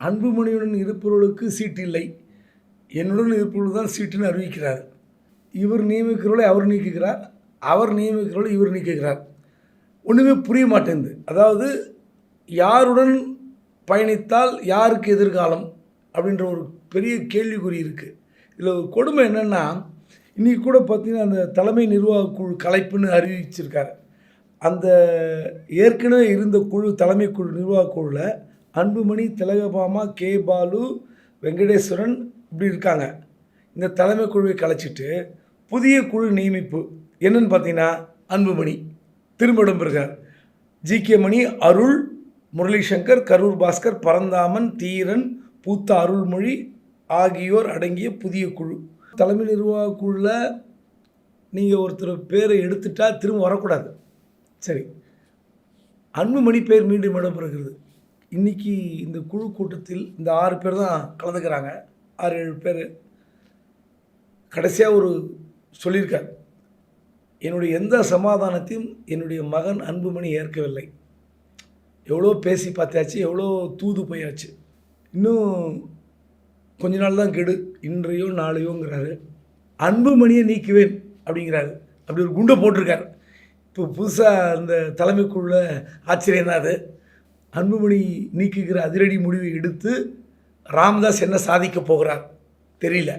அன்புமணியுடன் இருப்பவர்களுக்கு சீட்டு இல்லை, என்னுடன் இருப்பவர்கள் தான் சீட்டுன்னு அறிவிக்கிறார். இவர் நியமிக்கிறவர்களை அவர் நீக்குகிறார், அவர் நியமிக்கிறவர்களை இவர் நீக்குகிறார். ஒன்றுமே புரிய மாட்டேங்குது. அதாவது யாருடன் பயணித்தால் யாருக்கு எதிர்காலம் அப்படின்ற ஒரு பெரிய கேள்விக்குறி இருக்குது. இதில் ஒரு கொடுமை என்னென்னா, இன்றைக்கி கூட பார்த்திங்கன்னா அந்த தலைமை நிர்வாக குழு கலைப்புன்னு அறிவிச்சிருக்காரு. அந்த ஏற்கனவே இருந்த குழு தலைமை குழு நிர்வாக குழுவில் அன்புமணி, திலகபாமா, கே பாலு, வெங்கடேஸ்வரன் இப்படி இருக்காங்க. இந்த தலைமை குழுவை கலைச்சிட்டு புதிய குழு நியமிப்பு என்னன்னு பார்த்தீங்கன்னா அன்புமணி திரும்ப இடம்பெறுகிறார். ஜி.கே. மணி, அருள், முரளிசங்கர், கரூர் பாஸ்கர், பரந்தாமன், தீரன், பூத்த அருள்மொழி ஆகியோர் அடங்கிய புதிய குழு. தலைமை நிர்வாக குழுவில் நீங்கள் ஒருத்தர் பேரை எடுத்துட்டா திரும்ப வரக்கூடாது. சரி, அன்புமணி பேர் மீண்டும் இடம்பெறுகிறது. இன்றைக்கி இந்த குழு கூட்டத்தில் இந்த 6 பேர் தான் கலந்துக்கிறாங்க. 6-7 பேர். கடைசியாக ஒரு சொல்லியிருக்கார், என்னுடைய எந்த சமாதானத்தையும் என்னுடைய மகன் அன்புமணி ஏற்கவில்லை. எவ்வளோ பேசி பார்த்தாச்சு, எவ்வளோ தூது போயாச்சு, இன்னும் கொஞ்ச நாள் தான் கெடு, இன்றையோ நாளையோங்கிறாரு. அன்புமணியை நீக்குவேன் அப்படிங்கிறாரு. அப்படி ஒரு குண்டை போட்டிருக்கார். இப்போ புதுசாக அந்த தலைமைக்குள்ள ஆச்சரியம் தான் அது. அன்புமணி நீக்குகிற அதிரடி முடிவை எடுத்து ராமதாஸ் என்ன சாதிக்க போகிறார் தெரியல.